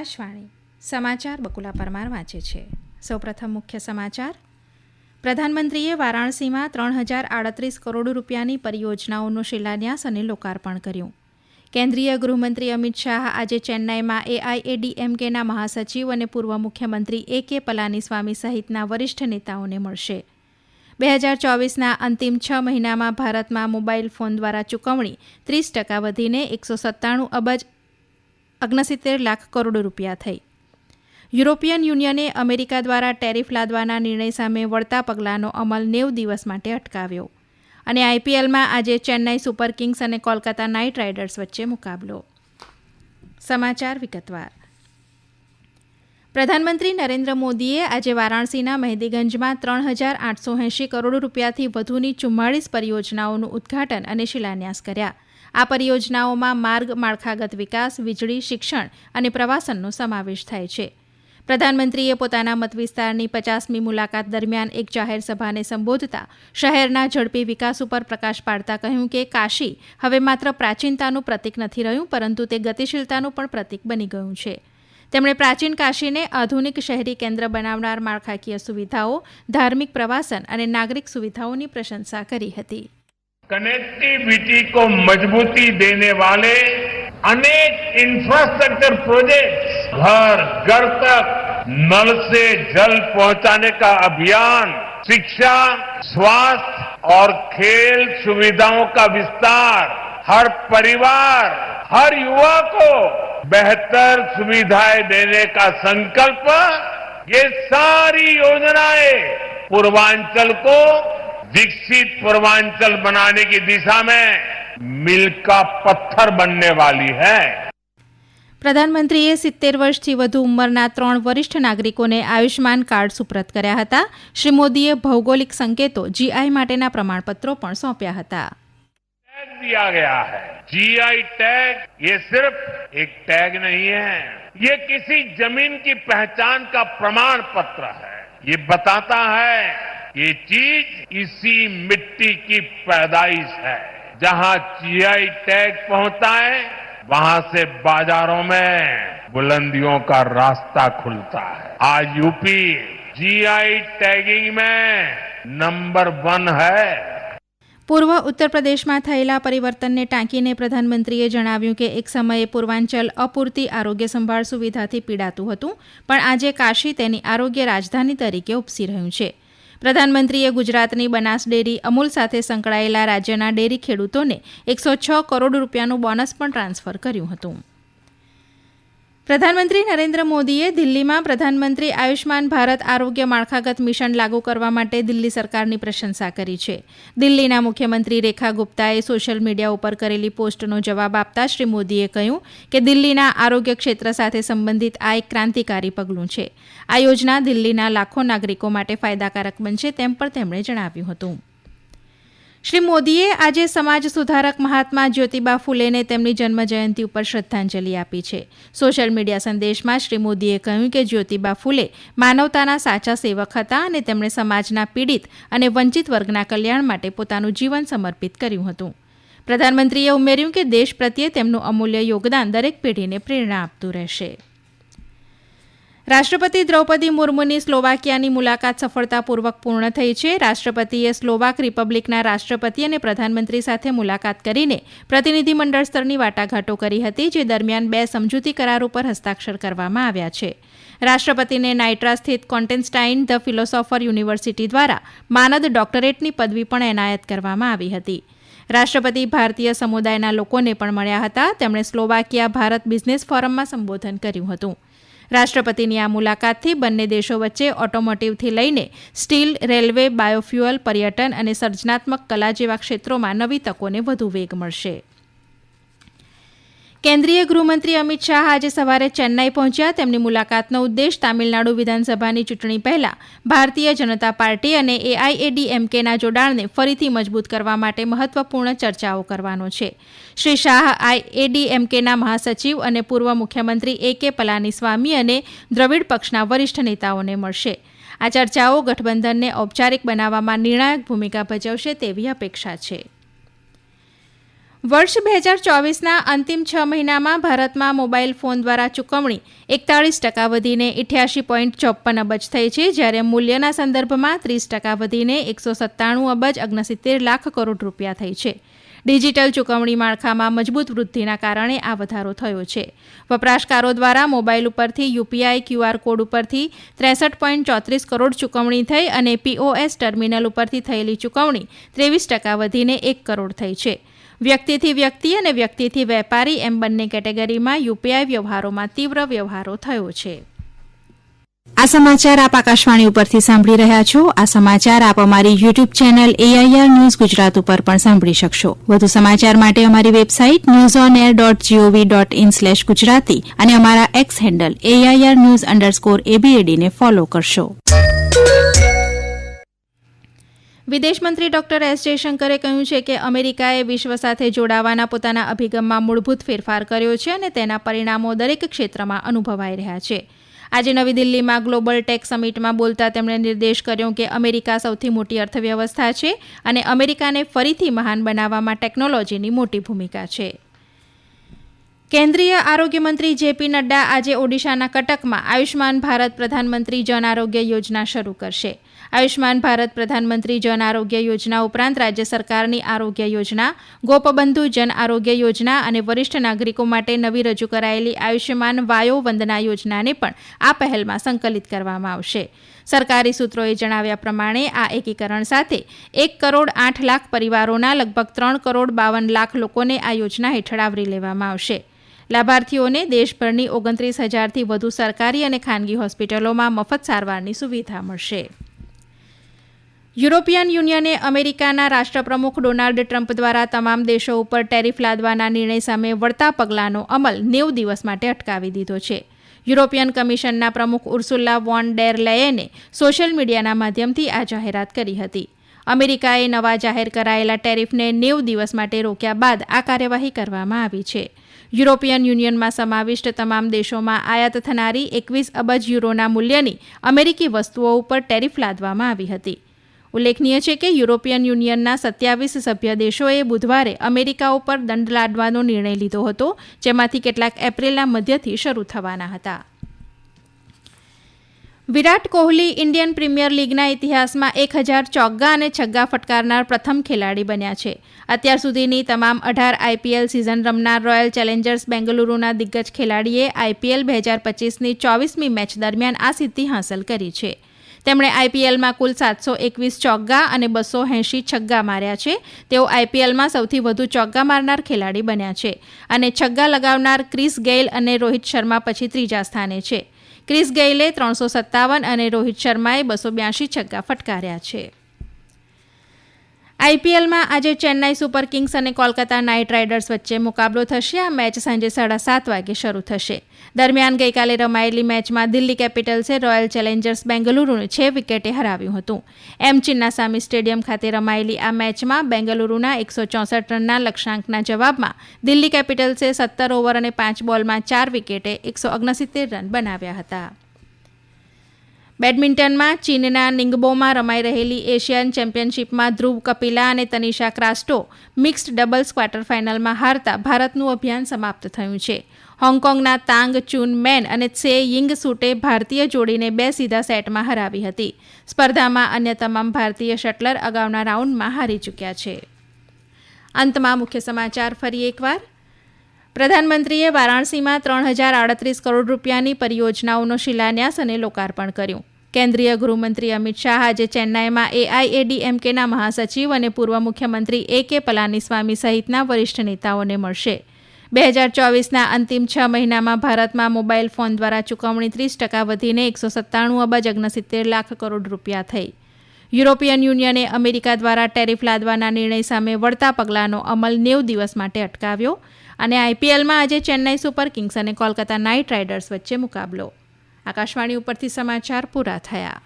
આકાશવાણી સમાચાર બકુલા પરમાર વાંચે છે. સૌપ્રથમ મુખ્ય સમાચાર. પ્રધાનમંત્રીએ વારાણસીમાં 3038 કરોડ રૂપિયાની પરિયોજનાઓનો શિલાન્યાસ અને લોકાર્પણ કર્યું. કેન્દ્રીય ગૃહમંત્રી અમિત શાહ આજે ચેન્નાઈમાં એઆઈએડીએમકેના મહાસચિવ અને પૂર્વ મુખ્યમંત્રી એ.કે. પલાનીસ્વામી સહિતના વરિષ્ઠ નેતાઓને મળશે. 2024ના અંતિમ 6 મહિનામાં ભારતમાં મોબાઈલ ફોન દ્વારા ચૂકવણી 30% વધીને 197 અબજ 69 લાખ કરોડ રૂપિયા થઈ. યુરોપિયન યુનિયને અમેરિકા દ્વારા ટેરિફ લાદવાના નિર્ણય સામે વળતા પગલાંનો અમલ 90 દિવસ માટે અટકાવ્યો. અને આઈપીએલમાં આજે ચેન્નાઈ સુપર કિંગ્સ અને કોલકાતા નાઇટ રાઇડર્સ વચ્ચે મુકાબલો. સમાચાર વિગતવાર. પ્રધાનમંત્રી નરેન્દ્ર મોદીએ આજે વારાણસીના મહેદીગંજમાં 3880 કરોડ રૂપિયાથી વધુની 44 પરિયોજનાઓનું ઉદ્ઘાટન અને શિલાન્યાસ કર્યા. આ પરિયોજનાઓમાં માર્ગ, માળખાગત વિકાસ, વીજળી, શિક્ષણ અને પ્રવાસનનો સમાવેશ થાય છે. પ્રધાનમંત્રીએ પોતાના મતવિસ્તારની 50મી મુલાકાત દરમિયાન એક જાહેર સભાને સંબોધતા શહેરના ઝડપી વિકાસ ઉપર પ્રકાશ પાડતા કહ્યું કે કાશી હવે માત્ર પ્રાચીનતાનું પ્રતીક નથી રહ્યું, પરંતુ તે ગતિશીલતાનું પણ પ્રતીક બની ગયું છે. તેમણે પ્રાચીન કાશીને આધુનિક શહેરી કેન્દ્ર બનાવનાર માળખાકીય સુવિધાઓ, ધાર્મિક પ્રવાસન અને નાગરિક સુવિધાઓની પ્રશંસા કરી હતી. कनेक्टिविटी को मजबूती देने वाले अनेक इंफ्रास्ट्रक्चर प्रोजेक्ट्स, घर घर तक नल से जल पहुंचाने का अभियान, शिक्षा, स्वास्थ्य और खेल सुविधाओं का विस्तार, हर परिवार, हर युवा को बेहतर सुविधाएं देने का संकल्प, ये सारी योजनाएं पूर्वांचल को विकसित पूर्वांचल बनाने की दिशा में मील का पत्थर बनने वाली है. પ્રધાનમંત્રીએ 70 વર્ષથી વધુ ઉંમરના 3 વરિષ્ઠ નાગરિકોને આયુષ્માન કાર્ડ સુપ્રત કર્યા હતા. શ્રી મોદીએ ભૌગોલિક સંકેતો જીઆઈ માટેના પ્રમાણપત્રો પણ સોંપ્યા હતા. टैग दिया गया है. जीआई टैग ये सिर्फ एक टैग नहीं है, ये किसी जमीन की पहचान का प्रमाण पत्र है. ये बताता है ये चीज इसी मिट्टी की पैदाइश है. जहां जीआई टैग पहुंचता है वहां से बाजारों में बुलंदियों का रास्ता खुलता है. आज यूपी जीआई टैगिंग में नंबर 1 है. પૂર્વ ઉત્તર પ્રદેશમાં થયેલા પરિવર્તનને ટાંકીને પ્રધાનમંત્રીએ જણાવ્યું કે એક સમયે પૂર્વાંચલ અપૂરતી આરોગ્ય સંભાળ સુવિધાથી પીડાતું હતું, પણ આજે કાશી તેની આરોગ્ય રાજધાની તરીકે ઉપસી રહ્યું છે. પ્રધાનમંત્રીએ ગુજરાતની બનાસ ડેરી, અમૂલ સાથે સંકળાયેલા રાજ્યના ડેરી ખેડૂતોને 106 કરોડ રૂપિયાનું બોનસ પણ ટ્રાન્સફર કર્યું હતું. પ્રધાનમંત્રી નરેન્દ્ર મોદીએ દિલ્હીમાં પ્રધાનમંત્રી આયુષ્માન ભારત આરોગ્ય માળખાગત મિશન લાગુ કરવા માટે દિલ્હી સરકારની પ્રશંસા કરી છે. દિલ્હીના મુખ્યમંત્રી રેખા ગુપ્તાએ સોશિયલ મીડિયા ઉપર કરેલી પોસ્ટનો જવાબ આપતા શ્રી મોદીએ કહ્યું કે દિલ્હીના આરોગ્ય ક્ષેત્ર સાથે સંબંધિત આ એક ક્રાંતિકારી પગલું છે. આ યોજના દિલ્હીના લાખો નાગરિકો માટે ફાયદાકારક બનશે તેમ પણ તેમણે જણાવ્યું હતું. શ્રી મોદીએ આજે સમાજ સુધારક મહાત્મા જ્યોતિબા ફૂલેને તેમની જન્મજયંતિ ઉપર શ્રદ્ધાંજલિ આપી છે. સોશિયલ મીડિયા સંદેશમાં શ્રી મોદીએ કહ્યું કે જ્યોતિબા ફૂલે માનવતાના સાચા સેવક હતા અને તેમણે સમાજના પીડિત અને વંચિત વર્ગના કલ્યાણ માટે પોતાનું જીવન સમર્પિત કર્યું હતું. પ્રધાનમંત્રીએ ઉમેર્યું કે દેશ પ્રત્યે તેમનું અમૂલ્ય યોગદાન દરેક પેઢીને પ્રેરણા આપતું રહેશે. રાષ્ટ્રપતિ દ્રૌપદી મુર્મુની સ્લોવાકિયાની મુલાકાત સફળતાપૂર્વક પૂર્ણ થઈ છે. રાષ્ટ્રપતિએ સ્લોવાક રિપબ્લિકના રાષ્ટ્રપતિ અને પ્રધાનમંત્રી સાથે મુલાકાત કરીને પ્રતિનિધિમંડળ સ્તરની વાટાઘાટો કરી હતી, જે દરમિયાન 2 સમજૂતી કરાર ઉપર હસ્તાક્ષર કરવામાં આવ્યા છે. રાષ્ટ્રપતિને નાઇટ્રા સ્થિત કોન્ટેન્સ્ટાઇન ધ ફિલોસોફર યુનિવર્સિટી દ્વારા માનદ ડોક્ટરેટની પદવી પણ એનાયત કરવામાં આવી હતી. રાષ્ટ્રપતિ ભારતીય સમુદાયના લોકોને પણ મળ્યા હતા. તેમણે સ્લોવાકિયા ભારત બિઝનેસ ફોરમમાં સંબોધન કર્યું હતું. રાષ્ટ્રપતિની આ મુલાકાતથી બંને દેશો વચ્ચે ઓટોમોટિવથી લઈને સ્ટીલ, રેલવે, બાયોફ્યુઅલ, પર્યટન અને સર્જનાત્મક કલા જેવા ક્ષેત્રોમાં નવી તકોને વધુ વેગ મળશે. કેન્દ્રીય ગૃહમંત્રી અમિત શાહ આજે સવારે ચેન્નાઈ પહોંચ્યા. તેમની મુલાકાતનો ઉદ્દેશ તામિલનાડુ વિધાનસભાની ચૂંટણી પહેલા ભારતીય જનતા પાર્ટી અને એઆઈએડીએમકેના જોડાણને ફરીથી મજબૂત કરવા માટે મહત્વપૂર્ણ ચર્ચાઓ કરવાનો છે. શ્રી શાહ એઆઈએડીએમકેના મહાસચિવ અને પૂર્વ મુખ્યમંત્રી એ.કે. પલાનીસ્વામી અને દ્રવિડ પક્ષના વરિષ્ઠ નેતાઓને મળશે. આ ચર્ચાઓ ગઠબંધનને ઔપચારિક બનાવવામાં નિર્ણાયક ભૂમિકા ભજવશે તેવી અપેક્ષા છે. વર્ષ 2024ના અંતિમ 6 મહિનામાં ભારતમાં મોબાઈલ ફોન દ્વારા ચૂકવણી 41% વધીને 88.54 અબજ થઈ છે, જ્યારે મૂલ્યના સંદર્ભમાં 30% વધીને 197 અબજ 69 લાખ કરોડ રૂપિયા થઈ છે. ડિજિટલ ચૂકવણી માળખામાં મજબૂત વૃદ્ધિના કારણે આ વધારો થયો છે. વપરાશકારો દ્વારા મોબાઈલ ઉપરથી યુપીઆઈ QR કોડ ઉપરથી 63.34 કરોડ ચૂકવણી થઈ અને POS ટર્મિનલ ઉપરથી થયેલી ચૂકવણી 23% વધીને 1 કરોડ થઈ છે. વ્યક્તિથી વ્યક્તિ અને વ્યક્તિથી વેપારી એમ બંને કેટેગરીમાં યુપીઆઈ વ્યવહારોમાં તીવ્ર વ્યવહારો થયો છે. આ સમાચાર આપ આકાશવાણી ઉપરથી સાંભળી રહ્યા છો. આ સમાચાર આપ અમારી YouTube channel AIR news Gujarat ઉપર પણ સાંભળી શકશો. વધુ સમાચાર માટે અમારી વેબસાઇટ newsonair.gov.in/gujarati અને અમારા એક્સ હેન્ડલ AIR_news_ABAD ને ફોલો કરશો. વિદેશમંત્રી ડોક્ટર એસ જયશંકરે કહ્યું છે કે અમેરિકાએ વિશ્વ સાથે જોડાવાના પોતાના અભિગમમાં મૂળભૂત ફેરફાર કર્યો છે અને તેના પરિણામો દરેક ક્ષેત્રમાં અનુભવાઈ રહ્યા છે. આજે નવી દિલ્હીમાં ગ્લોબલ ટેક સમિટમાં બોલતા તેમણે નિર્દેશ કર્યો કે અમેરિકા સૌથી મોટી અર્થવ્યવસ્થા છે અને અમેરિકાને ફરીથી મહાન બનાવવામાં ટેકનોલોજીની મોટી ભૂમિકા છે. કેન્દ્રીય આરોગ્ય મંત્રી JP નડ્ડા આજે ઓડિશાના કટકમાં આયુષ્માન ભારત પ્રધાનમંત્રી જન આરોગ્ય યોજના શરૂ કરશે. આયુષ્માન ભારત પ્રધાનમંત્રી જન આરોગ્ય યોજના ઉપરાંત રાજ્ય સરકારની આરોગ્ય યોજના, ગોપબંધુ જન આરોગ્ય યોજના અને વરિષ્ઠ નાગરિકો માટે નવી રજૂ કરાયેલી આયુષ્યમાન વાયો વંદના યોજનાને પણ આ પહેલમાં સંકલિત કરવામાં આવશે. સરકારી સૂત્રોએ જણાવ્યા પ્રમાણે આ એકીકરણ સાથે 1.8 કરોડ પરિવારોના લગભગ 3.52 કરોડ લોકોને આ યોજના હેઠળ આવરી લેવામાં આવશે. લાભાર્થીઓને દેશભરની 29,000થી વધુ સરકારી અને ખાનગી હોસ્પિટલોમાં મફત સારવારની સુવિધા મળશે. યુરોપિયન યુનિયને અમેરિકાના રાષ્ટ્રપ્રમુખ ડોનાલ્ડ ટ્રમ્પ દ્વારા તમામ દેશો ઉપર ટેરિફ લાદવાના નિર્ણય સામે વળતા પગલાંનો અમલ 90 દિવસ માટે અટકાવી દીધો છે. યુરોપિયન કમિશનના પ્રમુખ ઉર્સુલા વોન ડેર લેયેને સોશિયલ મીડિયાના માધ્યમથી આ જાહેરાત કરી હતી. અમેરિકાએ નવા જાહેર કરાયેલા ટેરિફને 90 દિવસ માટે રોક્યા બાદ આ કાર્યવાહી કરવામાં આવી છે. યુરોપિયન યુનિયનમાં સમાવિષ્ટ તમામ દેશોમાં આયાત થનારી 21 અબજ યુરોના મૂલ્યની અમેરિકી વસ્તુઓ ઉપર ટેરિફ લાદવામાં આવી હતી. ઉલ્લેખનીય છે કે યુરોપિયન યુનિયનના 27 સભ્ય દેશોએ બુધવારે અમેરિકા ઉપર દંડ લાદવાનો નિર્ણય લીધો હતો, જેમાંથી કેટલાક એપ્રિલના મધ્યથી શરૂ થવાના હતા. વિરાટ કોહલી ઇન્ડિયન પ્રીમિયર લીગના ઇતિહાસમાં 1000 ચોગ્ગા અને છગ્ગા ફટકારનાર પ્રથમ ખેલાડી બન્યા છે. અત્યાર સુધીની તમામ 18 IPL સિઝન રમનાર રોયલ ચેલેન્જર્સ બેંગલુરુના દિગ્ગજ ખેલાડીએ IPL 2025ની 24મી મેચ દરમિયાન આ સિદ્ધિ હાંસલ કરી છે. તેમણે IPLમાં કુલ 721 ચોગ્ગા અને 280 છગ્ગા માર્યા છે. તેઓ IPLમાં સૌથી વધુ ચોગ્ગા મારનાર ખેલાડી બન્યા છે અને છગ્ગા લગાવનાર ક્રિસ ગેઇલ અને રોહિત શર્મા પછી ત્રીજા સ્થાને છે. ક્રિસ ગેઇલે 357 અને રોહિત શર્માએ 282 છગ્ગા ફટકાર્યા છે. IPLમાં આજે ચેન્નાઈ સુપર કિંગ્સ અને કોલકાતા નાઇટ રાઇડર્સ વચ્ચે મુકાબલો થશે. આ મેચ સાંજે 7:30 વાગે શરૂ થશે. દરમિયાન ગઈકાલે રમાયેલી મેચમાં દિલ્હી કેપિટલ્સે રોયલ ચેલેન્જર્સ બેંગલુરુને 6 વિકેટે હરાવ્યું હતું. એમ ચિન્નાસ્વામી સ્ટેડિયમ ખાતે રમાયેલી આ મેચમાં બેંગલુરુના 164 રનના લક્ષ્યાંકના જવાબમાં દિલ્હી કેપિટલ્સે 17 ઓવર અને 5 બોલમાં 4 વિકેટે 169 રન બનાવ્યા હતા. બેડમિન્ટનમાં ચીનના નિંગબોમાં રમાઈ રહેલી એશિયન ચેમ્પિયનશિપમાં ધ્રુવ કપિલા અને તનિષા ક્રાસ્ટો મિક્સ્ડ ડબલ્સ ક્વાર્ટર ફાઇનલમાં હારતા ભારતનું અભિયાન સમાપ્ત થયું છે. હોંગકોંગના તાંગ ચુન મેન અને ત્સે યિંગ સૂટે ભારતીય જોડીને 2 સીધા સેટમાં હરાવી હતી. સ્પર્ધામાં અન્ય તમામ ભારતીય શટલર અગાઉના રાઉન્ડમાં હારી ચૂક્યા છે. અંતમાં મુખ્ય સમાચાર ફરી એકવાર. પ્રધાનમંત્રીએ વારાણસીમાં 3038 કરોડ રૂપિયાની પરિયોજનાઓનો શિલાન્યાસ અને લોકાર્પણ કર્યું. કેન્દ્રીય ગૃહમંત્રી અમિત શાહ આજે ચેન્નાઈમાં AIADMKના મહાસચિવ અને પૂર્વ મુખ્યમંત્રી AK પલાનીસ્વામી સહિતના વરિષ્ઠ નેતાઓને મળશે. 2024ના અંતિમ 6 મહિનામાં ભારતમાં મોબાઈલ ફોન દ્વારા ચૂકવણી 30% વધીને 197 અબજ 69 લાખ કરોડ રૂપિયા થઈ. યુરોપિયન યુનિયને અમેરિકા દ્વારા ટેરિફ લાદવાના નિર્ણય સામે વળતા પગલાંનો અમલ 90 દિવસ માટે અટકાવ્યો. અને IPLમાં આજે ચેન્નાઈ સુપર કિંગ્સ અને કોલકાતા નાઇટ રાઇડર્સ વચ્ચે મુકાબલો. આકાશવાણી ઉપરથી સમાચાર પૂરા થયા.